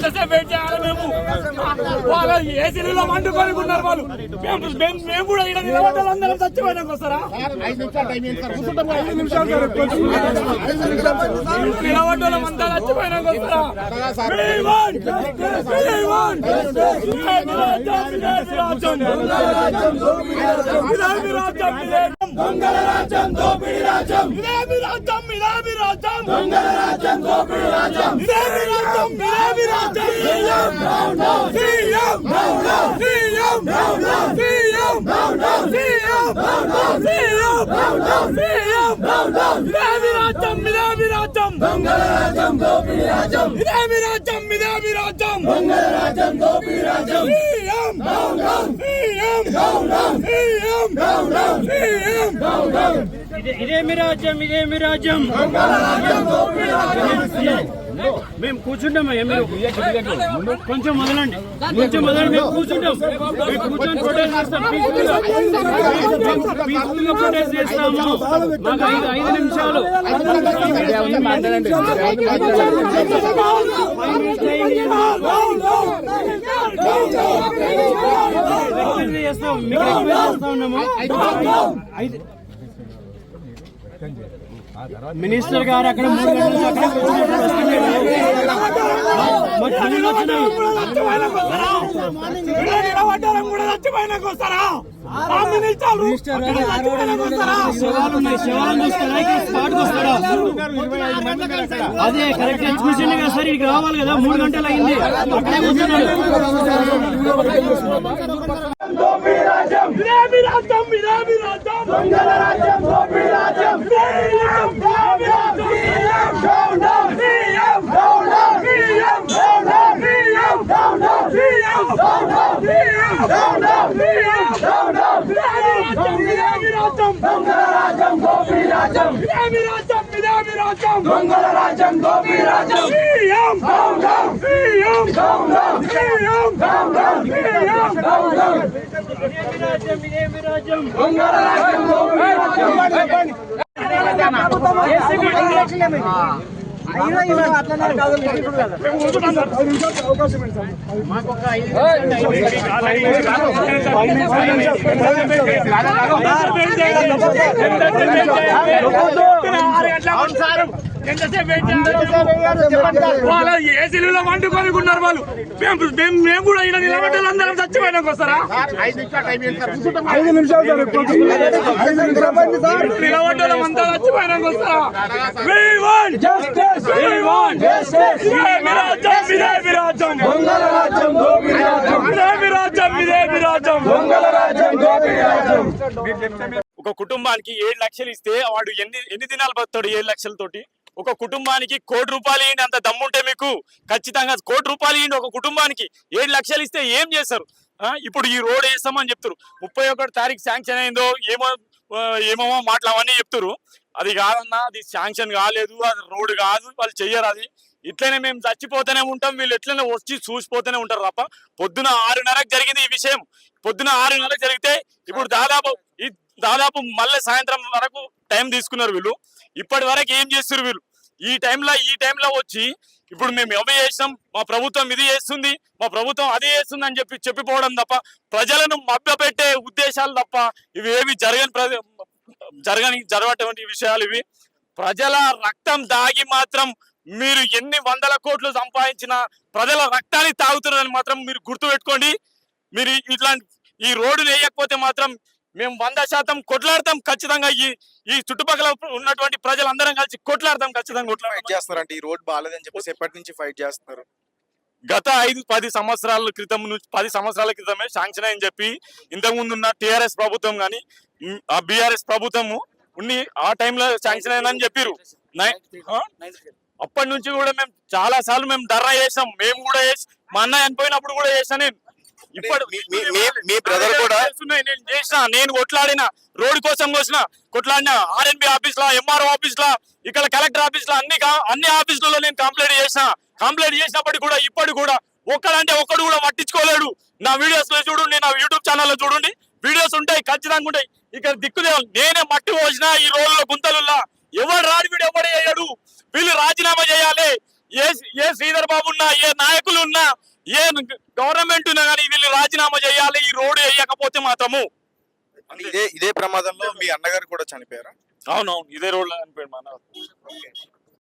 ఎంతసేపు వెయిట్ చేయాలి మేము? వాళ్ళ ఏసీలో మండుకొని ఉన్నారు వాళ్ళు. మేము కూడా ఇక్కడ నిలబడ్డాలి, అందరం చచ్చిపోయినాక వస్తారా? 5 నిమిషాలు నిలబడ్డాం అంతా చచ్చిపోయినాక వస్తారా? దొంగల రాజ్యం దోపిడీ రాజ్యం ఇదేమి రాజ్యం ఇదేమి రాజ్యం దొంగల రాజ్యం దోపిడీ రాజ్యం ఇదేమి రాజ్యం ఇదేమి రాజ్యం CM down down CM down down CM down down CM down down CM down down CM down down CM down down ఇదేమి రాజ్యం ఇదేమి రాజ్యం దొంగల రాజ్యం దోపిడీ రాజ్యం ఇదేమి రాజ్యం ఇదేమి రాజ్యం దొంగల రాజ్యం దోపిడీ రాజ్యం CM down down CM down down CM down down CM ఇదేమి రాజ్యం ఇదేమి రాజ్యం మేము కూర్చుంటామయ్యా. మీరు కొంచెం మొదలండి, కొంచెం మొదలండి. మేము కూర్చుంటాం, మేము కూర్చొని ప్రొటెస్ట్ చేస్తాం. పీస్ఫుల్ గా ప్రొటెస్ట్ చేస్తాము. మాకు 5 నిమిషాలు చేస్తాం. మీకు రిక్వెస్ట్ చేస్తా ఉన్నాము. మినిస్టర్ గారు అక్కడ 3 గంటల నుంచి అక్కడ అదే కరెక్ట్ ఎగ్జిబిషన్ కదా సార్, ఇక్కడికి రావాలి కదా. 3 గంటలు అయింది అక్కడే కూర్చున్నాడు. దొంగల రాజ్యం దోపిడీ రాజ్యం CM down down CM down down CM down down CM down down ఇదేమి రాజ్యం దొంగల రాజ్యం దోపిడీ రాజ్యం వాళ్ళ ఏసీలో వండుకొని ఉన్నారు వాళ్ళు. మేము కూడా ఇక్కడ నిలబడ్డాలి, అందరం చచ్చిపోయినాక వస్తారా? 5 నిమిషాలు నిలబడ్డాం అంతా చచ్చిపోయినాక వస్తారా? ఒక కుటుంబానికి 7 లక్షలు ఇస్తే వాడు ఎన్ని దినాలు బతాడు? 7 లక్షలతోటి ఒక కుటుంబానికి 1 కోటి రూపాయలు ఇవ్వండి. అంత దమ్ముంటే మీకు ఖచ్చితంగా 1 కోటి రూపాయలు ఇవ్వండి. ఒక కుటుంబానికి 7 లక్షలు ఇస్తే ఏం చేస్తారు? ఇప్పుడు ఈ రోడ్ వేస్తామని చెప్తారు. 31వ తారీఖు శాంక్షన్ అయిందో ఏమో మాటలు అవన్నీ చెప్తారు. అది కాదన్నా, అది శాంక్షన్ కాలేదు, అది రోడ్డు కాదు, వాళ్ళు చెయ్యరు. అది ఇట్లనే మేము చచ్చిపోతూనే ఉంటాం, వీళ్ళు ఎట్లనే వచ్చి చూసిపోతూనే ఉంటారు తప్ప. పొద్దున 6:30కు జరిగింది ఈ విషయం. పొద్దున 6:30 జరిగితే ఇప్పుడు దాదాపు మళ్ళీ సాయంత్రం వరకు టైం తీసుకున్నారు వీళ్ళు. ఇప్పటి వరకు ఏం చేస్తారు వీళ్ళు? ఈ టైంలో వచ్చి ఇప్పుడు మేము ఏమి చేస్తాం, మా ప్రభుత్వం ఇది చేస్తుంది, మా ప్రభుత్వం అది చేస్తుంది అని చెప్పిపోవడం తప్ప, ప్రజలను మభ్యపెట్టే ఉద్దేశాలు తప్ప ఇవి ఏవి జరగటువంటి విషయాలు ఇవి. ప్రజల రక్తం దాగి మాత్రం మీరు ఎన్ని 100 కోట్లు సంపాదించినా ప్రజల రక్తాన్ని తాగుతున్నారని మాత్రం మీరు గుర్తుపెట్టుకోండి. మీరు ఈ రోడ్డు వేయకపోతే మాత్రం మేము 100% కొట్లాడతాం ఖచ్చితంగా. ఈ చుట్టుపక్కల ఉన్నటువంటి ప్రజలందరం కలిసి కొట్లాడతాం ఖచ్చితంగా. చేస్తారంటే ఈ రోడ్ బాగాలేదని చెప్పేసి ఎప్పటి నుంచి ఫైట్ చేస్తున్నారు? గత 5-10 సంవత్సరాల క్రితం నుంచి 10 సంవత్సరాల క్రితమే శాంక్షన్ అని చెప్పి ఇంతకుముందు ఉన్న టీఆర్ఎస్ ప్రభుత్వం కానీ ఆ బీఆర్ఎస్ ప్రభుత్వము ఆ టైంలో శాంక్షన్ అయిందని చెప్పారు. అప్పటి నుంచి కూడా మేము చాలా సార్లు మేము ధర్నా చేసాం. మేము కూడా మా అన్న చనిపోయినప్పుడు కూడా చేసాను నేను. ఇప్పుడు మీ బ్రదర్ కూడా నేను చేసిన, నేను కొట్లాడిన, రోడ్డు కోసం కొట్లాడిన. ఆర్ఎన్బి ఆఫీస్ లా, ఎంఆర్ఓ ఆఫీస్ లా, ఇక్కడ కలెక్టర్ ఆఫీస్ లా, అన్ని ఆఫీసులలో నేను కంప్లైంట్ చేసినప్పటికీ కూడా ఇప్పటికి కూడా ఒక్కడు కూడా పట్టించుకోలేడు. నా వీడియోస్ లో చూడండి, నా యూట్యూబ్ ఛానల్లో చూడండి, వీడియోస్ ఉంటాయి, ఖచ్చితంగా ఉంటాయి. ఇక్కడ దిక్కుదేవాలి, నేనే మట్టి పోసిన ఈ రోజుల్లో గుంతలుల్లా. ఎవరు రాడు వీడు, ఎవరు చేయడు. వీళ్ళు రాజీనామా చేయాలి. ఏ శ్రీధర్ బాబు ఉన్నా, ఏ నాయకులు ఉన్నా ఏ గవర్నమెంట్ కానీ వీళ్ళు రాజీనామా చేయాలి, ఈ రోడ్డు వేయకపోతే మాత్రము. ఇదే ప్రమాదంలో మీ అన్నగారు కూడా చనిపోయారా? అవునవును, ఇదే రోడ్లో చనిపోయాడు మా అన్న.